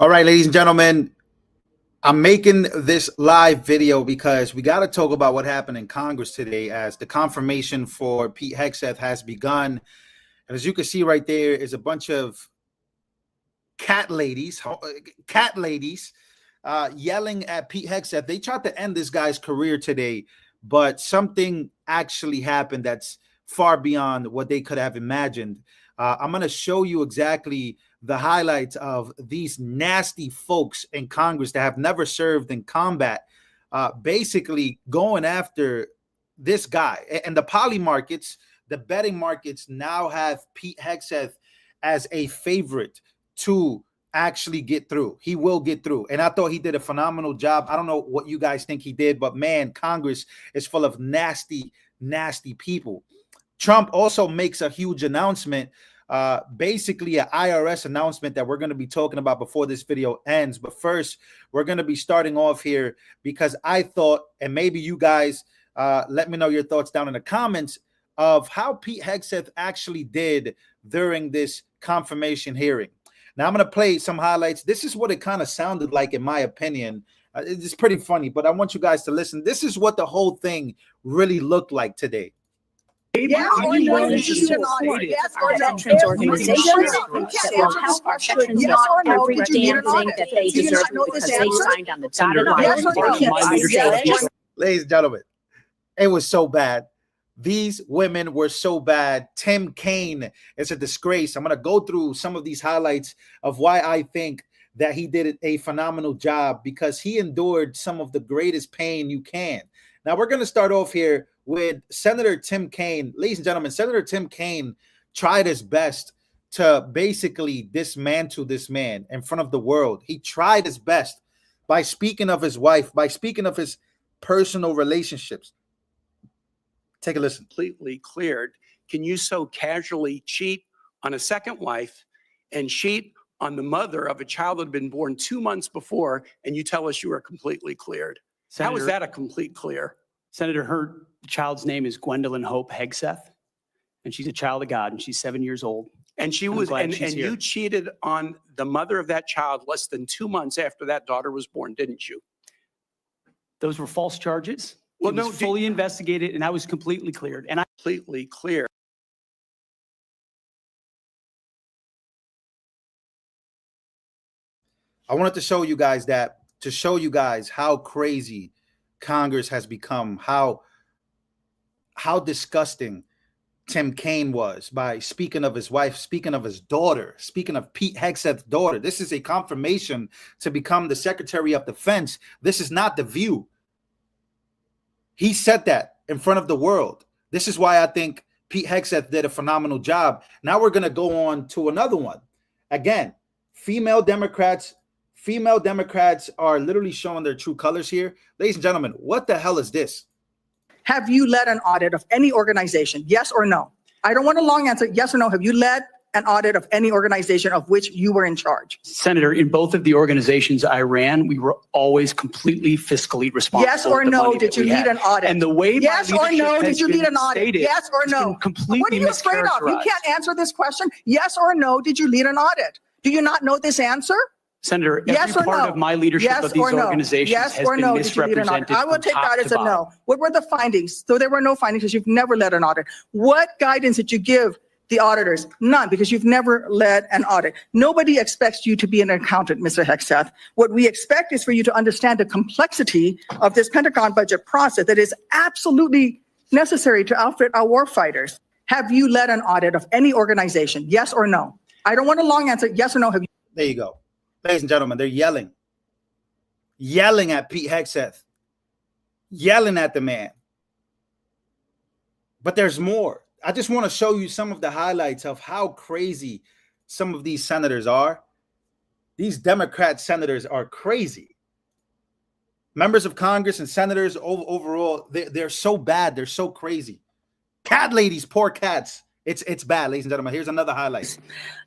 All right, ladies and gentlemen, I'm making this live video because we got to talk about what happened in Congress today as the confirmation for Pete Hegseth has begun. And as you can see right there is a bunch of cat ladies yelling at Pete Hegseth. They tried to end this guy's career today, but something actually happened that's far beyond what they could have imagined. I'm going to show you exactly the highlights of these nasty folks in Congress that have never served in combat, basically going after this guy. And the poly markets, the betting markets now have Pete Hegseth as a favorite to actually get through. He will get through. And I thought he did a phenomenal job. I don't know what you guys think he did, but man, Congress is full of nasty, nasty people. Trump also makes a huge announcement, basically an IRS announcement that we're going to be talking about before this video ends. But first, we're going to be starting off here because I thought, and maybe you guys let me know your thoughts down in the comments of how Pete Hegseth actually did during this confirmation hearing. Now, I'm going to play some highlights. This is what it kind of sounded like, in my opinion. It's pretty funny, but I want you guys to listen. This is what the whole thing really looked like today. Yes or no, yes or no, veterans organizations that will help our veterans with every damn thing that they deserve because they signed on the dotted line. Ladies and gentlemen, it was so bad. These women were so bad. Tim Kaine is a disgrace. I'm going to go through some of these highlights of why I think that he did a phenomenal job, because he endured some of the greatest pain you can. Now, we're going to start off here with Senator Tim Kaine. Ladies and gentlemen, Senator Tim Kaine tried his best to basically dismantle this man in front of the world. He tried his best by speaking of his wife, by speaking of his personal relationships. Take a listen. Completely cleared. Can you so casually cheat on a second wife and cheat on the mother of a child that had been born 2 months before, and you tell us you are completely cleared? Senator, how is that a complete clear? Senator, her child's name is Gwendolyn Hope Hegseth, and she's a child of God, and she's 7 years old. And she was, and you cheated on the mother of that child less than 2 months after that daughter was born, didn't you? Those were false charges. Well, it was fully investigated, and I was completely cleared. And I completely clear. I wanted to show you guys that, to show you guys how crazy Congress has become, how disgusting Tim Kaine was by speaking of his wife, speaking of his daughter, speaking of Pete Hegseth's daughter. This is a confirmation to become the Secretary of Defense. This is not The View. He said that in front of the world. This is why I think Pete Hegseth did a phenomenal job. Now we're going to go on to another one. Again, female Democrats are literally showing their true colors here. Ladies and gentlemen, what the hell is this? Have you led an audit of any organization? Yes or no? I don't want a long answer. Yes or no? Have you led an audit of any organization of which you were in charge? Senator, in both of the organizations I ran, we were always completely fiscally responsible. Yes or no? Did you lead an audit? And the way yes or no? Did you lead an audit? Yes or no? Completely what are you afraid of? You can't answer this question. Yes or no? Did you lead an audit? Do you not know this answer? Senator, every part of my leadership of these organizations has been misrepresented. I will take that as a no. What were the findings? So there were no findings because you've never led an audit. What guidance did you give the auditors? None, because you've never led an audit. Nobody expects you to be an accountant, Mr. Hegseth. What we expect is for you to understand the complexity of this Pentagon budget process that is absolutely necessary to outfit our war fighters. Have you led an audit of any organization? Yes or no? I don't want a long answer. Yes or no? Have you? There you go. Ladies and gentlemen, they're yelling at Pete Hegseth, yelling at the man. But there's more. I just want to show you some of the highlights of how crazy some of these senators are. These Democrat senators are crazy. Members of Congress and senators overall, they're so bad. They're so crazy. Cat ladies, poor cats. It's bad, ladies and gentlemen. Here's another highlight.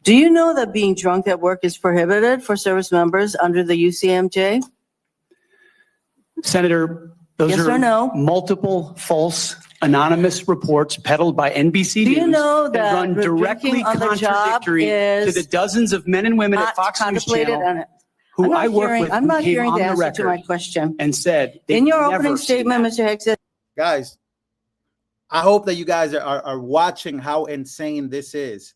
Do you know that being drunk at work is prohibited for service members under the UCMJ? Senator, those are multiple false anonymous reports peddled by NBC News. Do you know that run directly contradictory to the dozens of men and women at Fox News Channel I'm who not I work hearing- with, I'm who not came hearing on the the answer to my record question. and said. they've In your never opening seen statement, that. Mr. Hegseth, Guys, I hope that you guys are watching how insane this is.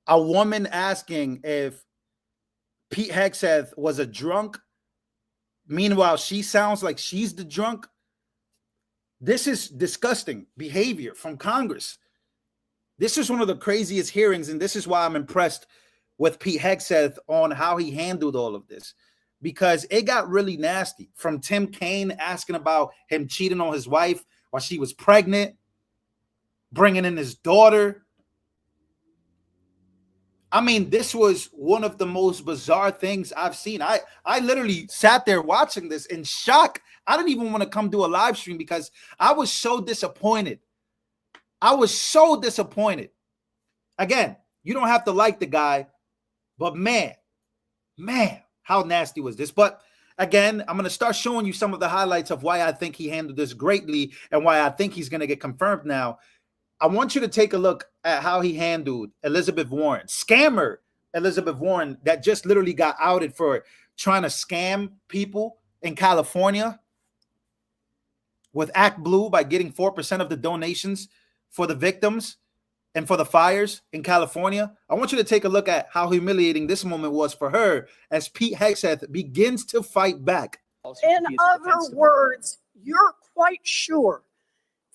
A woman asking if Pete Hegseth was a drunk. Meanwhile, she sounds like she's the drunk. This is disgusting behavior from Congress. This is one of the craziest hearings, and this is why I'm impressed with Pete Hegseth on how he handled all of this, because it got really nasty. From Tim Kaine asking about him cheating on his wife while she was pregnant, bringing in his daughter. I mean, this was one of the most bizarre things I've seen. I literally sat there watching this in shock. I didn't even want to come do a live stream because I was so disappointed. I was so disappointed. Again, you don't have to like the guy, but man, how nasty was this? But again, I'm going to start showing you some of the highlights of why I think he handled this greatly and why I think he's going to get confirmed now. I want you to take a look at how he handled Elizabeth Warren, scammer Elizabeth Warren, that just literally got outed for trying to scam people in California with Act Blue by getting 4% of the donations for the victims and for the fires in California. I want you to take a look at how humiliating this moment was for her as Pete Hegseth begins to fight back. In other words, you're quite sure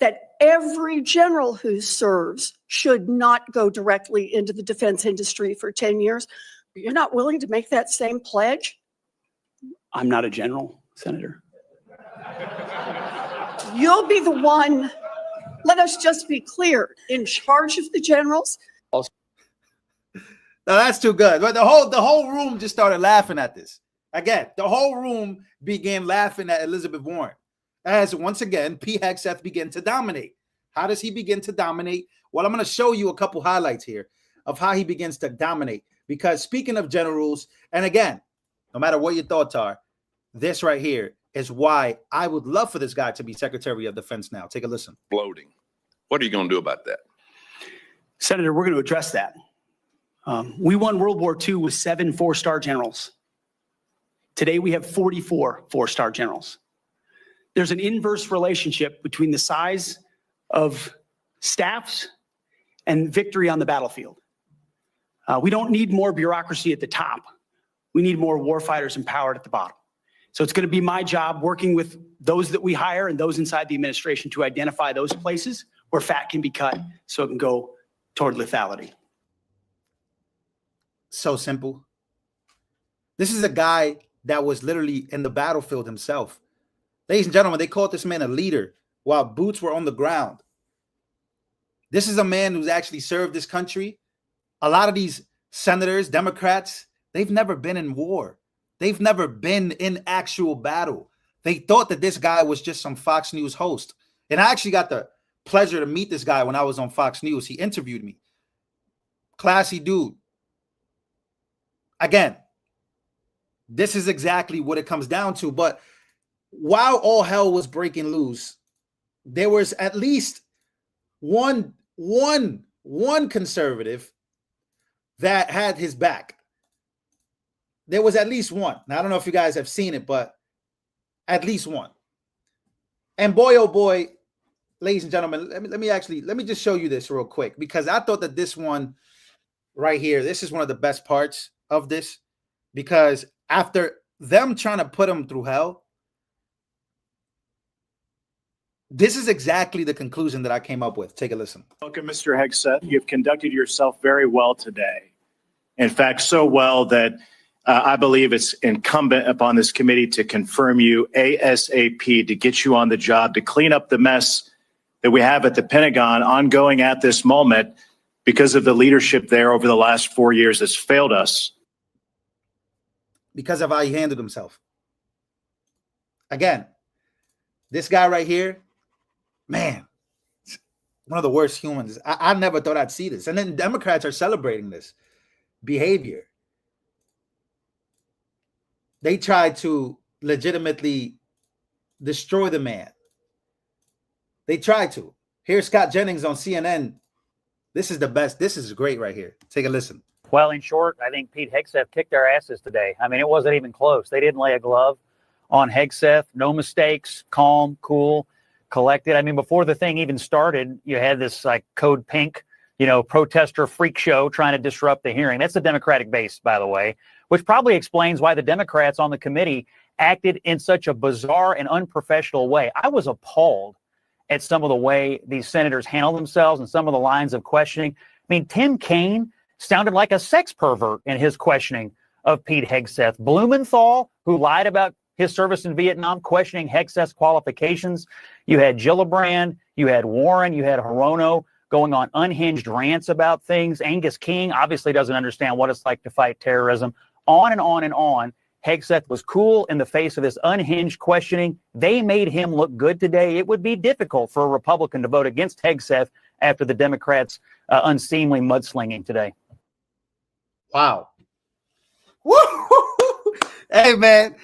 that every general who serves should not go directly into the defense industry for 10 years. You're not willing to make that same pledge? I'm not a general, Senator. You'll be the one, let us just be clear, in charge of the generals. Now that's too good. But the whole room just started laughing at this. Again, the whole room began laughing at Elizabeth Warren as once again Pete Hegseth began to dominate. How does he begin to dominate? Well, I'm going to show you a couple highlights here of how he begins to dominate. Because speaking of generals, and again, no matter what your thoughts are, this right here is why I would love for this guy to be Secretary of Defense now. Take a listen. Bloating. What are you going to do about that? Senator, we're going to address that. We won World War II with 7 4-star generals. Today, we have 44 4-star generals. There's an inverse relationship between the size of staffs and victory on the battlefield. We don't need more bureaucracy at the top. We need more warfighters empowered at the bottom. So it's going to be my job working with those that we hire and those inside the administration to identify those places where fat can be cut so it can go toward lethality. So simple. This is a guy that was literally in the battlefield himself. Ladies and gentlemen, they called this man a leader while boots were on the ground. This is a man who's actually served this country. A lot of these senators, Democrats, they've never been in war. They've never been in actual battle. They thought that this guy was just some Fox News host. And I actually got the pleasure to meet this guy when I was on Fox News. He interviewed me. Classy dude. Again, this is exactly what it comes down to. But while all hell was breaking loose, there was at least one conservative that had his back. There was at least one. Now, I don't know if you guys have seen it, but at least one. And boy, oh boy, ladies and gentlemen, let me just show you this real quick, because I thought that this one right here, this is one of the best parts of this, because after them trying to put him through hell, this is exactly the conclusion that I came up with. Take a listen. Welcome, Mr. Hegseth. You've conducted yourself very well today. In fact, so well that I believe it's incumbent upon this committee to confirm you ASAP, to get you on the job, to clean up the mess that we have at the Pentagon ongoing at this moment because of the leadership there over the last 4 years that's failed us. Because of how he handled himself. Again, this guy right here, man, one of the worst humans. I never thought I'd see this. And then Democrats are celebrating this behavior. They tried to legitimately destroy the man. They tried to. Here's Scott Jennings on CNN. This is the best. This is great right here. Take a listen. Well, in short, I think Pete Hegseth kicked their asses today. I mean, it wasn't even close. They didn't lay a glove on Hegseth. No mistakes, calm, cool, collected. I mean, before the thing even started, you had this like Code Pink, protester freak show trying to disrupt the hearing. That's the Democratic base, by the way, which probably explains why the Democrats on the committee acted in such a bizarre and unprofessional way. I was appalled at some of the way these senators handled themselves and some of the lines of questioning. I mean, Tim Kaine sounded like a sex pervert in his questioning of Pete Hegseth. Blumenthal, who lied about his service in Vietnam, questioning Hegseth's qualifications. You had Gillibrand, you had Warren, you had Hirono going on unhinged rants about things. Angus King obviously doesn't understand what it's like to fight terrorism. On and on and on. Hegseth was cool in the face of this unhinged questioning. They made him look good today. It would be difficult for a Republican to vote against Hegseth after the Democrats' unseemly mudslinging today. Wow. Woo! Hey, man.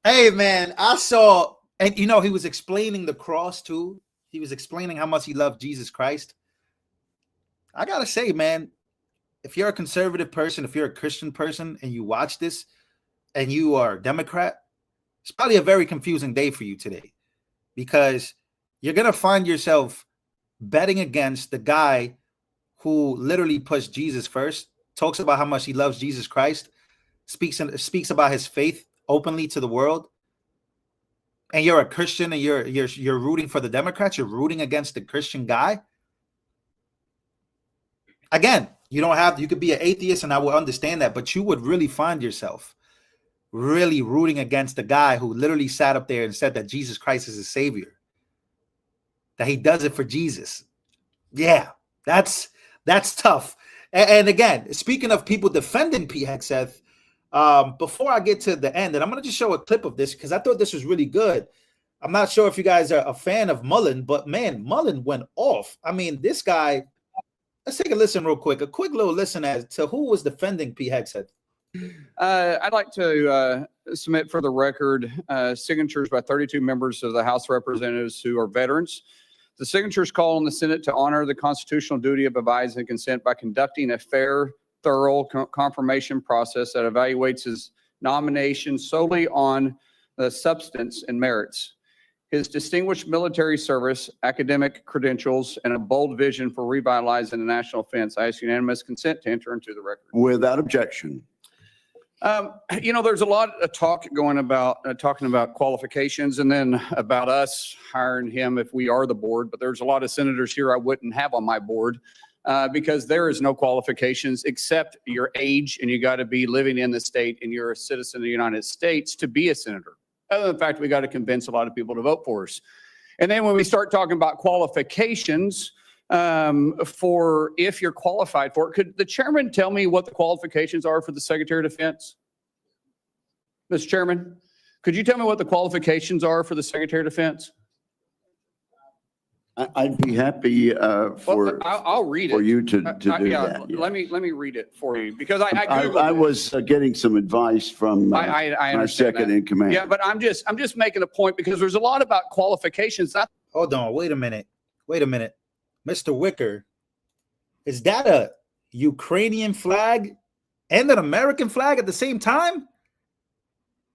I saw, and he was explaining the cross too. He was explaining how much he loved Jesus Christ. I got to say, man, if you're a conservative person, if you're a Christian person and you watch this and you are a Democrat, it's probably a very confusing day for you today, because you're going to find yourself betting against the guy who literally puts Jesus first, talks about how much he loves Jesus Christ, speaks about his faith openly to the world. And you're a Christian and you're rooting for the Democrats. You're rooting against the Christian guy. Again, you could be an atheist and I will understand that, but you would really find yourself really rooting against the guy who literally sat up there and said that Jesus Christ is his savior, that he does it for Jesus. Yeah, that's tough. And again, speaking of people defending Pete Hegseth, before I get to the end, and I'm going to just show a clip of this because I thought this was really good. I'm not sure if you guys are a fan of Mullen, but man, Mullen went off. I mean, this guy, let's take a listen real quick. A quick little listen as to who was defending Pete Hegseth. I'd like to submit for the record signatures by 32 members of the House of Representatives who are veterans. The signatures call on the Senate to honor the constitutional duty of advising and consent by conducting a fair, thorough confirmation process that evaluates his nomination solely on the substance and merits. His distinguished military service, academic credentials, and a bold vision for revitalizing the national defense. I ask unanimous consent to enter into the record. Without objection. There's a lot of talk going about talking about qualifications and then about us hiring him if we are the board. But there's a lot of senators here I wouldn't have on my board because there is no qualifications except your age, and you got to be living in the state and you're a citizen of the United States to be a senator. Other than the fact we got to convince a lot of people to vote for us. And then when we start talking about qualifications for if you're qualified for it, could the chairman tell me what the qualifications are for the Secretary of Defense? Mr. Chairman, could you tell me what the qualifications are for the Secretary of Defense? I'd be happy I'll read for it. you to do that. Yeah. Let me read it for you because I Googled I it. was getting some advice from I my second in command. Yeah, but I'm just making a point because there's a lot about qualifications. Hold on, wait a minute. Mr. Wicker, is that a Ukrainian flag and an American flag at the same time?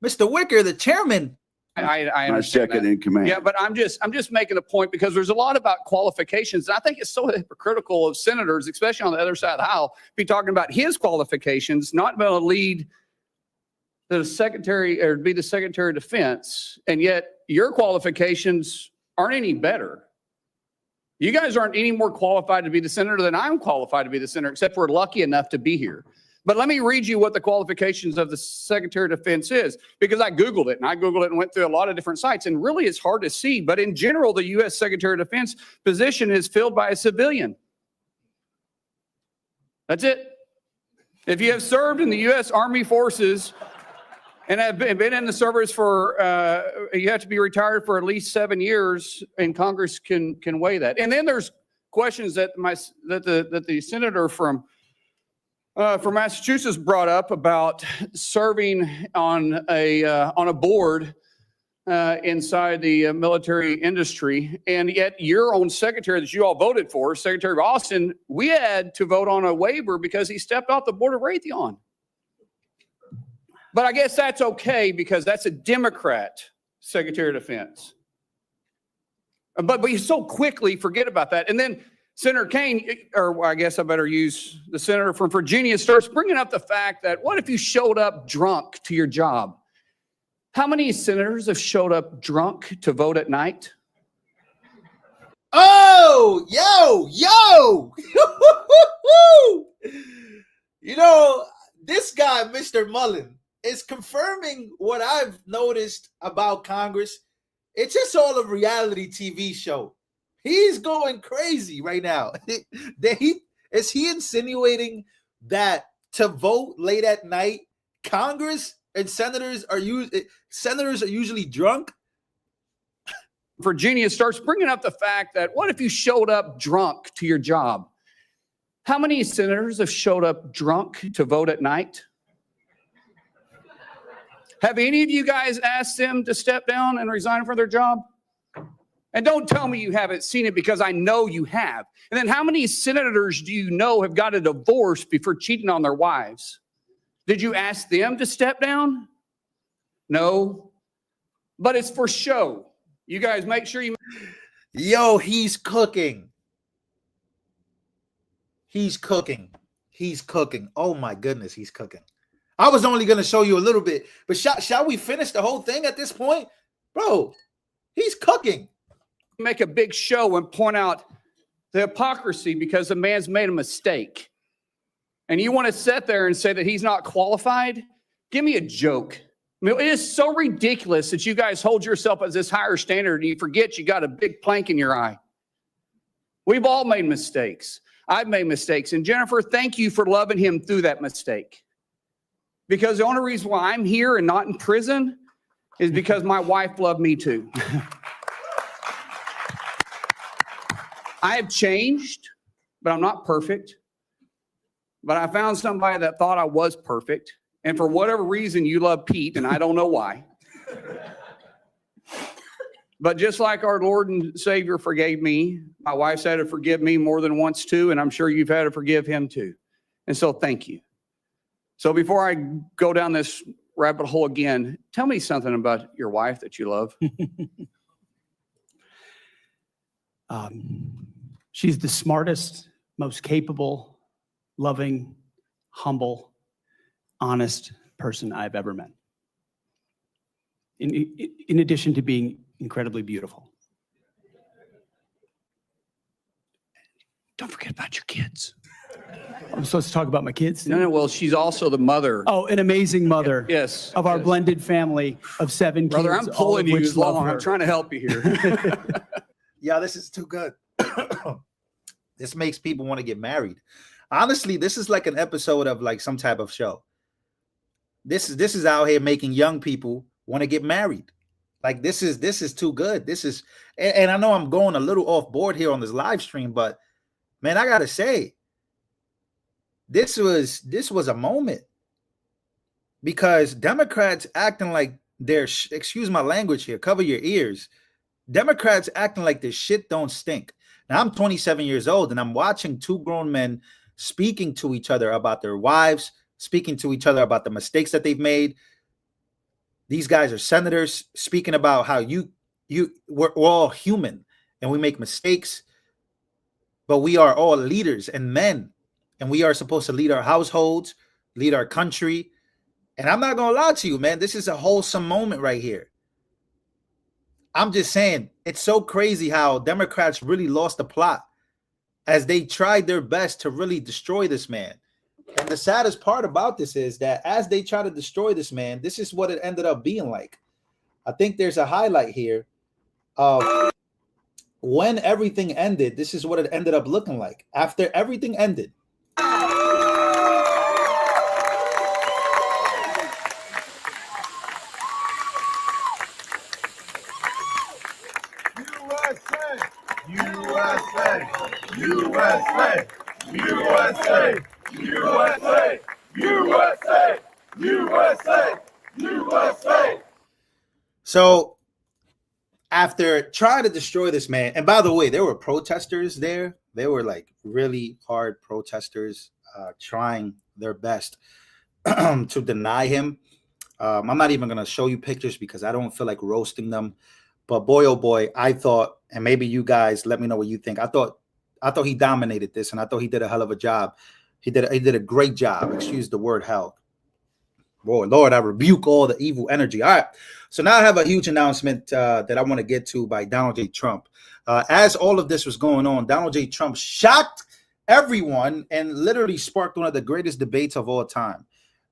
Mr. Wicker, the chairman. I my understand second that. in command. Yeah, but I'm just making a point because there's a lot about qualifications. And I think it's so hypocritical of senators, especially on the other side of the aisle, be talking about his qualifications, not going to lead the secretary or be the Secretary of Defense, and yet your qualifications aren't any better. You guys aren't any more qualified to be the senator than I'm qualified to be the senator, except we're lucky enough to be here. But let me read you what the qualifications of the Secretary of Defense is, because I Googled it and went through a lot of different sites, and really it's hard to see. But in general, the U.S. Secretary of Defense position is filled by a civilian. That's it. If you have served in the U.S. Army Forces and have been in the service for, you have to be retired for at least 7 years, and Congress can weigh that. And then there's questions that the senator from Massachusetts brought up about serving on a board inside the military industry. And yet your own secretary that you all voted for, Secretary of Austin, we had to vote on a waiver because he stepped off the board of Raytheon. But I guess that's okay because that's a Democrat Secretary of Defense. But you so quickly forget about that. And then Senator Kane, or I guess I better use the senator from Virginia, starts bringing up the fact that what if you showed up drunk to your job? How many senators have showed up drunk to vote at night? Oh, yo. You know, this guy, Mr. Mullen, is confirming what I've noticed about Congress. It's just all a reality TV show. He's going crazy right now. Is he insinuating that to vote late at night, Congress and senators are usually drunk? Virginia starts bringing up the fact that what if you showed up drunk to your job? How many senators have showed up drunk to vote at night? Have any of you guys asked them to step down and resign from their job? And don't tell me you haven't seen it because I know you have. And then how many senators do you know have got a divorce before cheating on their wives? Did you ask them to step down? No. But it's for show. You guys make sure you... Yo, he's cooking. He's cooking. Oh my goodness, he's cooking. I was only going to show you a little bit, but shall we finish the whole thing at this point? Bro, he's cooking. Make a big show and point out the hypocrisy because the man's made a mistake. And you want to sit there and say that he's not qualified? Give me a joke. I mean, it is so ridiculous that you guys hold yourself as this higher standard and you forget you got a big plank in your eye. We've all made mistakes. I've made mistakes. And Jennifer, thank you for loving him through that mistake. Because the only reason why I'm here and not in prison is because my wife loved me too. I have changed, but I'm not perfect. But I found somebody that thought I was perfect. And for whatever reason, you love Pete, and I don't know why. But just like our Lord and Savior forgave me, my wife's had to forgive me more than once too, and I'm sure you've had to forgive him too. And so thank you. So before I go down this rabbit hole again, tell me something about your wife that you love. She's the smartest, most capable, loving, humble, honest person I've ever met. In addition to being incredibly beautiful. Don't forget about your kids. I'm supposed to talk about my kids? No, well, she's also the mother. Oh, an amazing mother. Yes. Of our blended family of 7 kids. Brother, I'm pulling you which love along. her. I'm trying to help you here. Yeah, this is too good. This makes people want to get married. Honestly, this is like an episode of like some type of show. This is out here making young people want to get married. Like this is too good. This is, and I know I'm going a little off board here on this live stream, but man, I gotta say, this was a moment because Democrats acting like they're, excuse my language here, cover your ears. Democrats acting like this shit don't stink. Now I'm 27 years old and I'm watching 2 grown men speaking to each other about their wives, speaking to each other about the mistakes that they've made. These guys are senators speaking about how we're all human and we make mistakes, but we are all leaders and men, and we are supposed to lead our households, lead our country. And I'm not going to lie to you, man, this is a wholesome moment right here. I'm just saying, it's so crazy how Democrats really lost the plot as they tried their best to really destroy this man. And the saddest part about this is that as they try to destroy this man, this is what it ended up being like. I think there's a highlight here of when everything ended. This is what it ended up looking like after everything ended. USA, USA, USA, USA, USA, USA, USA. So after trying to destroy this man, and by the way, there were protesters there. They were like really hard protesters trying their best to deny him. I'm not even going to show you pictures because I don't feel like roasting them. But boy, oh boy, I thought, and maybe you guys let me know what you think. I thought he dominated this, and I thought he did a hell of a job. He did a great job. Excuse the word hell. Boy, Lord, I rebuke all the evil energy. All right. So now I have a huge announcement that I want to get to by Donald J. Trump. As all of this was going on, Donald J. Trump shocked everyone and literally sparked one of the greatest debates of all time.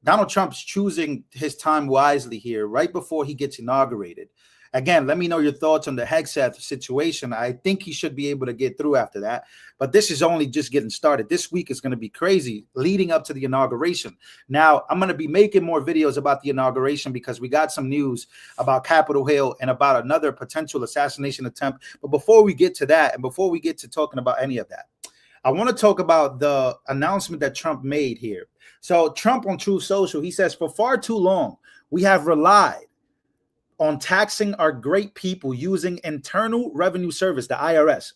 Donald Trump's choosing his time wisely here right before he gets inaugurated. Again, let me know your thoughts on the Hegseth situation. I think he should be able to get through after that. But this is only just getting started. This week is going to be crazy leading up to the inauguration. Now, I'm going to be making more videos about the inauguration because we got some news about Capitol Hill and about another potential assassination attempt. But before we get to that, and before we get to talking about any of that, I want to talk about the announcement that Trump made here. So Trump on Truth Social, he says, for far too long, we have relied on taxing our great people using Internal Revenue Service, the IRS.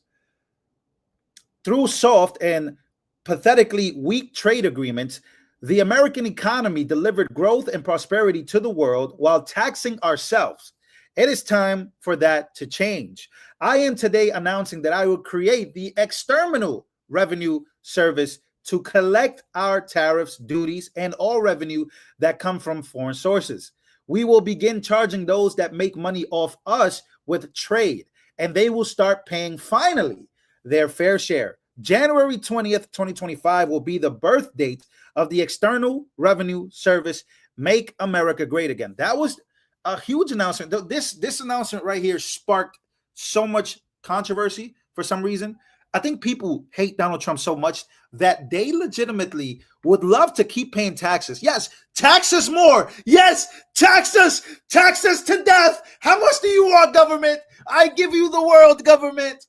Through soft and pathetically weak trade agreements, the American economy delivered growth and prosperity to the world while taxing ourselves. It is time for that to change. I am today announcing that I will create the External Revenue Service to collect our tariffs, duties, and all revenue that come from foreign sources. We will begin charging those that make money off us with trade, and they will start paying finally their fair share. January 20th, 2025 will be the birth date of the External Revenue Service. Make America Great Again. That was a huge announcement. This announcement right here sparked so much controversy for some reason. I think people hate Donald Trump so much that they legitimately would love to keep paying taxes. Yes, tax us more. Yes, tax us to death. How much do you want, government? I give you the world, government.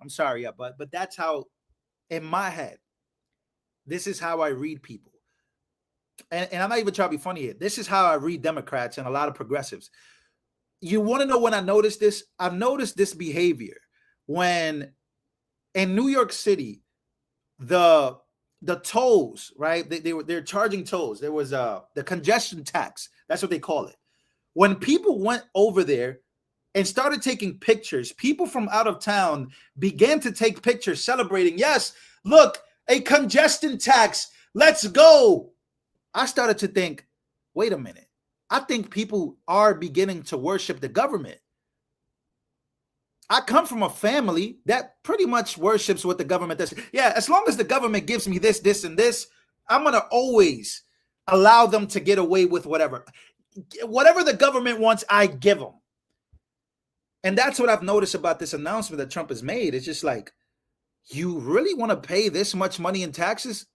I'm sorry, yeah, but that's how, in my head, this is how I read people. And I'm not even trying to be funny here. This is how I read Democrats and a lot of progressives. You want to know when I noticed this? I've noticed this behavior when in New York City, the tolls, right? They're charging tolls. There was the congestion tax. That's what they call it. When people went over there and started taking pictures, people from out of town began to take pictures celebrating. Yes, look, a congestion tax. Let's go. I started to think, wait a minute. I think people are beginning to worship the government. I come from a family that pretty much worships what the government does. Yeah, as long as the government gives me this, this, and this, I'm going to always allow them to get away with whatever. Whatever the government wants, I give them. And that's what I've noticed about this announcement that Trump has made. It's just like, you really want to pay this much money in taxes?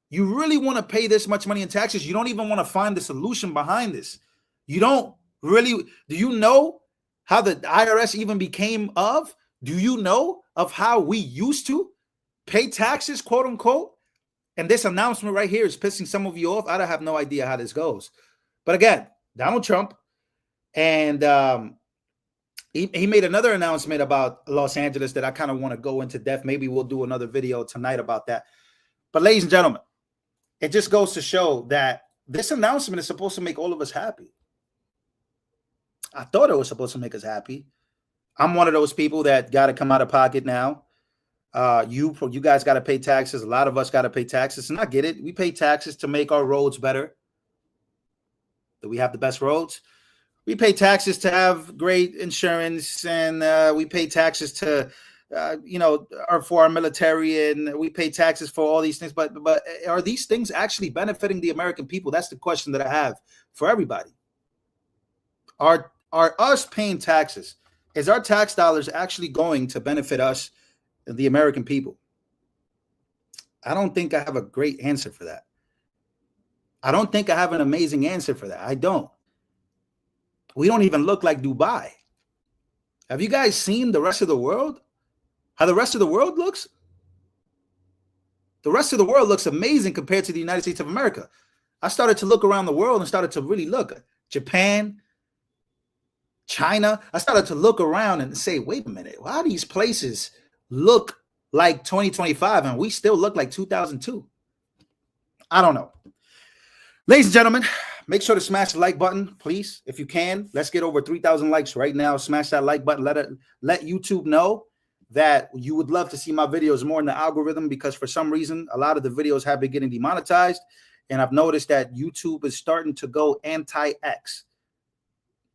You really want to pay this much money in taxes? You don't even want to find the solution behind this. You don't really. Do you know how the IRS even became of? Do you know of how we used to pay taxes, quote unquote? And this announcement right here is pissing some of you off. I don't have no idea how this goes. But again, Donald Trump, and he made another announcement about Los Angeles that I kind of want to go into depth. Maybe we'll do another video tonight about that. But ladies and gentlemen, it just goes to show that this announcement is supposed to make all of us happy. I thought it was supposed to make us happy. I'm one of those people that got to come out of pocket now. You guys got to pay taxes. A lot of us got to pay taxes. And I get it. We pay taxes to make our roads better. Do we have the best roads? We pay taxes to have great insurance. And we pay taxes to, for our military. And we pay taxes for all these things. But are these things actually benefiting the American people? That's the question that I have for everybody. Are us paying taxes, is our tax dollars actually going to benefit us, the American people? I don't think I have a great answer for that. I don't think I have an amazing answer for that. I don't. We don't even look like Dubai. Have you guys seen the rest of the world? How the rest of the world looks? The rest of the world looks amazing compared to the United States of America. I started to look around the world and started to really look. Japan, China. I started to look around and say, wait a minute, why do these places look like 2025 and we still look like 2002? I don't know. Ladies and gentlemen, make sure to smash the like button, please, if you can. Let's get over 3,000 likes right now. Smash that like button. Let YouTube know that you would love to see my videos more in the algorithm, because for some reason, a lot of the videos have been getting demonetized. And I've noticed that YouTube is starting to go anti-X.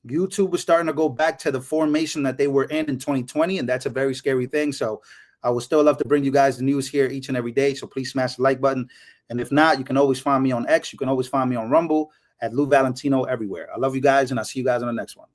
YouTube is starting to go back to the formation that they were in 2020. And that's a very scary thing. So I would still love to bring you guys the news here each and every day. So please smash the like button. And if not, you can always find me on X. You can always find me on Rumble at Lou Valentino everywhere. I love you guys, and I'll see you guys on the next one.